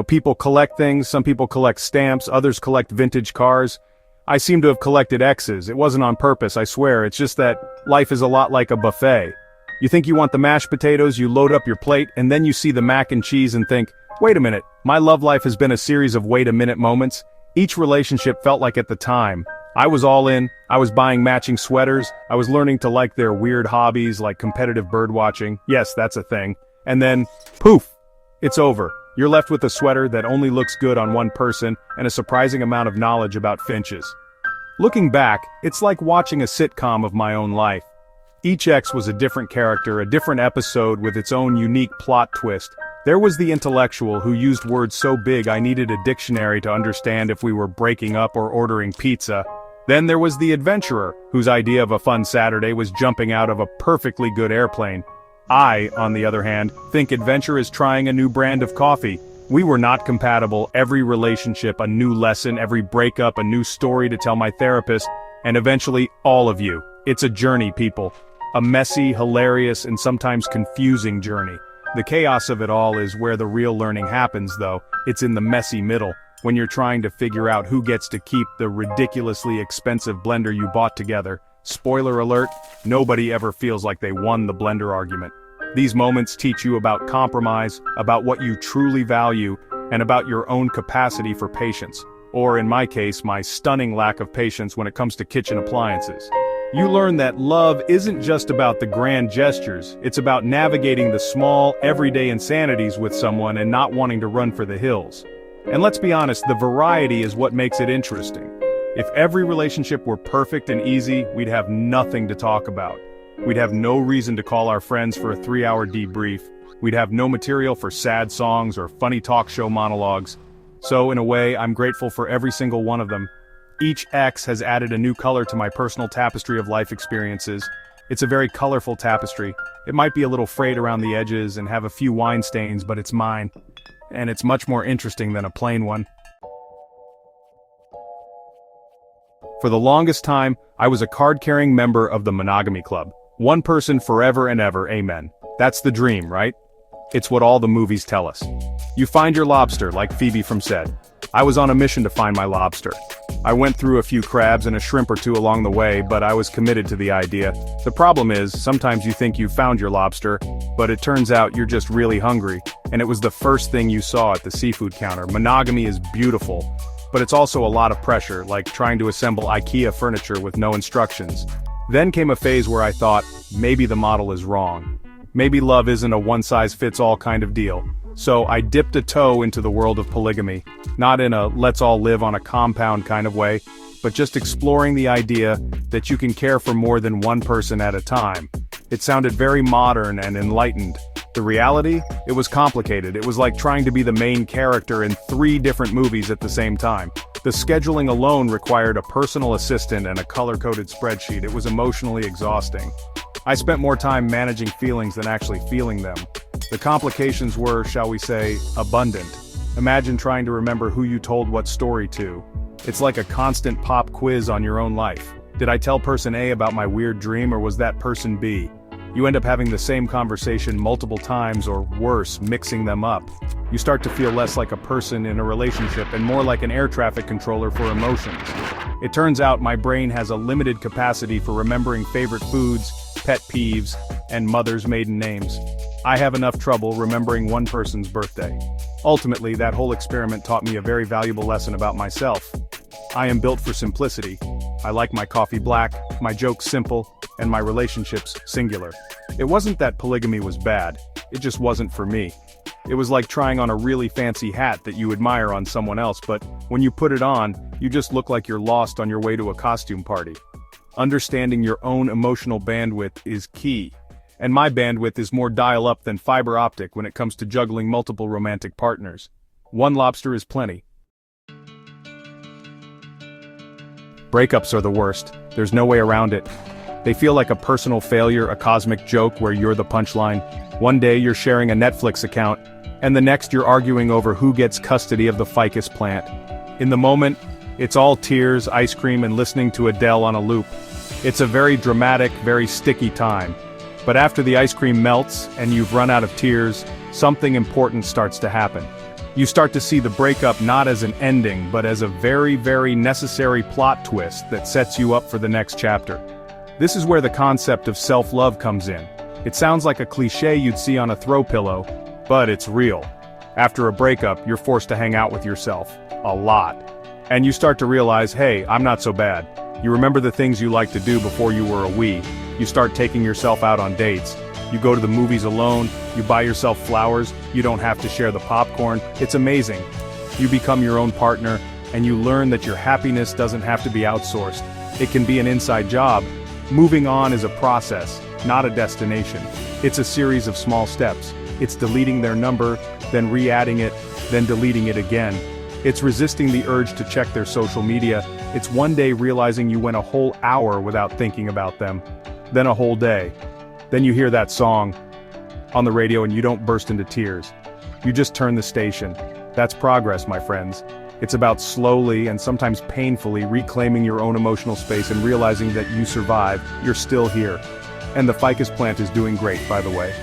People collect things, some people collect stamps, others collect vintage cars. I seem to have collected exes. It wasn't on purpose, I swear, it's just that life is a lot like a buffet. You think you want the mashed potatoes, you load up your plate, and then you see the mac and cheese and think, wait a minute, my love life has been a series of wait-a-minute moments. Each relationship felt like at the time, I was all in, I was buying matching sweaters, I was learning to like their weird hobbies like competitive birdwatching, yes, that's a thing, and then, poof, it's over. You're left with a sweater that only looks good on one person and a surprising amount of knowledge about finches. Looking back, it's like watching a sitcom of my own life. Each ex was a different character, a different episode with its own unique plot twist. There was the intellectual who used words so big I needed a dictionary to understand if we were breaking up or ordering pizza. Then there was the adventurer, whose idea of a fun Saturday was jumping out of a perfectly good airplane. I, on the other hand, think adventure is trying a new brand of coffee. We were not compatible, every relationship a new lesson, every breakup a new story to tell my therapist, and eventually all of you. It's a journey, people. A messy, hilarious, and sometimes confusing journey. The chaos of it all is where the real learning happens, though. It's in the messy middle, when you're trying to figure out who gets to keep the ridiculously expensive blender you bought together. Spoiler alert, nobody ever feels like they won the blender argument. These moments teach you about compromise, about what you truly value, and about your own capacity for patience. Or in my case, my stunning lack of patience when it comes to kitchen appliances. You learn that love isn't just about the grand gestures, it's about navigating the small, everyday insanities with someone and not wanting to run for the hills. And let's be honest, the variety is what makes it interesting. If every relationship were perfect and easy, we'd have nothing to talk about. We'd have no reason to call our friends for a 3-hour debrief. We'd have no material for sad songs or funny talk show monologues. So in a way, I'm grateful for every single one of them. Each ex has added a new color to my personal tapestry of life experiences. It's a very colorful tapestry. It might be a little frayed around the edges and have a few wine stains, but it's mine. And it's much more interesting than a plain one. For the longest time, I was a card-carrying member of the monogamy club. One person forever and ever, amen. That's the dream, right? It's what all the movies tell us. You find your lobster, like Phoebe from Sed. I was on a mission to find my lobster. I went through a few crabs and a shrimp or two along the way, but I was committed to the idea. The problem is, sometimes you think you found your lobster, but it turns out you're just really hungry, and it was the first thing you saw at the seafood counter. Monogamy is beautiful, but it's also a lot of pressure, like trying to assemble IKEA furniture with no instructions. Then came a phase where I thought, maybe the model is wrong. Maybe love isn't a one-size-fits-all kind of deal. So I dipped a toe into the world of polygamy, not in a let's all live on a compound kind of way, but just exploring the idea that you can care for more than one person at a time. It sounded very modern and enlightened. The reality? It was complicated. It was like trying to be the main character in 3 different movies at the same time. The scheduling alone required a personal assistant and a color-coded spreadsheet. It was emotionally exhausting. I spent more time managing feelings than actually feeling them. The complications were, shall we say, abundant. Imagine trying to remember who you told what story to. It's like a constant pop quiz on your own life. Did I tell person A about my weird dream, or was that person B? You end up having the same conversation multiple times, or worse, mixing them up. You start to feel less like a person in a relationship and more like an air traffic controller for emotions. It turns out my brain has a limited capacity for remembering favorite foods, pet peeves, and mother's maiden names. I have enough trouble remembering one person's birthday. Ultimately, that whole experiment taught me a very valuable lesson about myself. I am built for simplicity. I like my coffee black, my jokes simple, and my relationships singular. It wasn't that polygamy was bad, it just wasn't for me. It was like trying on a really fancy hat that you admire on someone else, but when you put it on, you just look like you're lost on your way to a costume party. Understanding your own emotional bandwidth is key. And my bandwidth is more dial-up than fiber optic when it comes to juggling multiple romantic partners. One lobster is plenty. Breakups are the worst. There's no way around it. They feel like a personal failure, a cosmic joke where you're the punchline. One day you're sharing a Netflix account, and the next you're arguing over who gets custody of the ficus plant. In the moment, it's all tears, ice cream, and listening to Adele on a loop. It's a very dramatic, very sticky time. But after the ice cream melts and you've run out of tears, something important starts to happen. You start to see the breakup not as an ending, but as a very, very necessary plot twist that sets you up for the next chapter. This is where the concept of self-love comes in. It sounds like a cliche you'd see on a throw pillow, but it's real. After a breakup, you're forced to hang out with yourself. A lot. And you start to realize, hey, I'm not so bad. You remember the things you liked to do before you were a we. You start taking yourself out on dates. You go to the movies alone, you buy yourself flowers, you don't have to share the popcorn. It's amazing. You become your own partner, and you learn that your happiness doesn't have to be outsourced. It can be an inside job. Moving on is a process, not a destination. It's a series of small steps. It's deleting their number, then re-adding it, then deleting it again. It's resisting the urge to check their social media. It's one day realizing you went a whole hour without thinking about them. Then a whole day. Then you hear that song on the radio and you don't burst into tears. You just turn the station. That's progress, my friends. It's about slowly and sometimes painfully reclaiming your own emotional space and realizing that you survived, you're still here. And the ficus plant is doing great, by the way.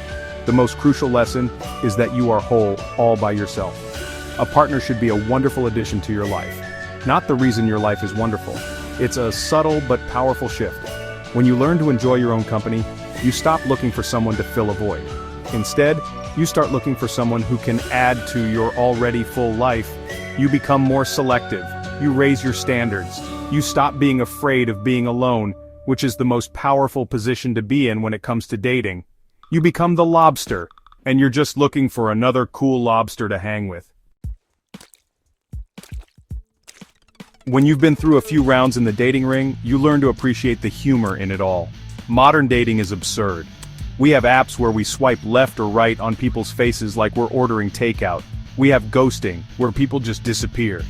The most crucial lesson is that you are whole all by yourself. A partner should be a wonderful addition to your life. Not the reason your life is wonderful. It's a subtle but powerful shift. When you learn to enjoy your own company, you stop looking for someone to fill a void. Instead, you start looking for someone who can add to your already full life. You become more selective. You raise your standards. You stop being afraid of being alone, which is the most powerful position to be in when it comes to dating. You become the lobster, and you're just looking for another cool lobster to hang with. When you've been through a few rounds in the dating ring, you learn to appreciate the humor in it all. Modern dating is absurd. We have apps where we swipe left or right on people's faces like we're ordering takeout. We have ghosting, where people just disappear.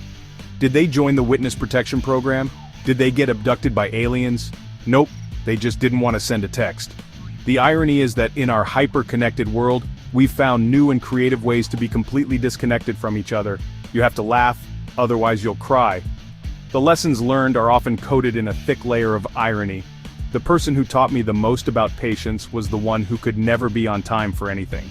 Did they join the witness protection program? Did they get abducted by aliens? Nope, they just didn't want to send a text. The irony is that in our hyper-connected world, we've found new and creative ways to be completely disconnected from each other. You have to laugh, otherwise you'll cry. The lessons learned are often coated in a thick layer of irony. The person who taught me the most about patience was the one who could never be on time for anything.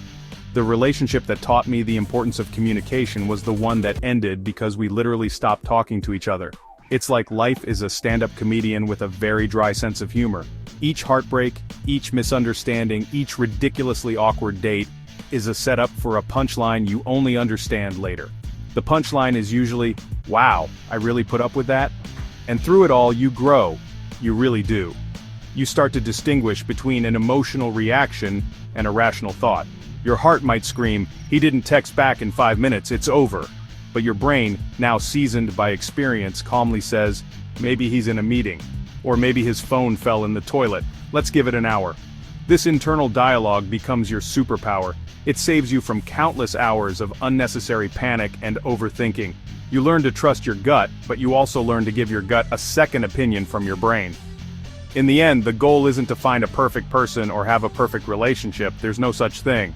The relationship that taught me the importance of communication was the one that ended because we literally stopped talking to each other. It's like life is a stand-up comedian with a very dry sense of humor. Each heartbreak, each misunderstanding, each ridiculously awkward date is a setup for a punchline you only understand later. The punchline is usually, wow, I really put up with that? And through it all you grow. You really do. You start to distinguish between an emotional reaction and a rational thought. Your heart might scream, he didn't text back in 5 minutes, it's over. But your brain, now seasoned by experience, calmly says, maybe he's in a meeting. Or maybe his phone fell in the toilet, let's give it an hour. This internal dialogue becomes your superpower. It saves you from countless hours of unnecessary panic and overthinking. You learn to trust your gut, but you also learn to give your gut a second opinion from your brain. In the end, the goal isn't to find a perfect person or have a perfect relationship, there's no such thing.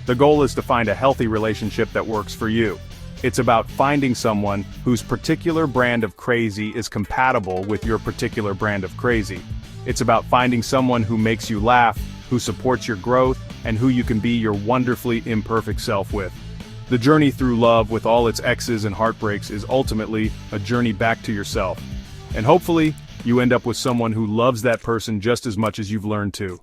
The goal is to find a healthy relationship that works for you. It's about finding someone whose particular brand of crazy is compatible with your particular brand of crazy. It's about finding someone who makes you laugh, who supports your growth, and who you can be your wonderfully imperfect self with. The journey through love with all its exes and heartbreaks is ultimately a journey back to yourself. And hopefully, you end up with someone who loves that person just as much as you've learned to.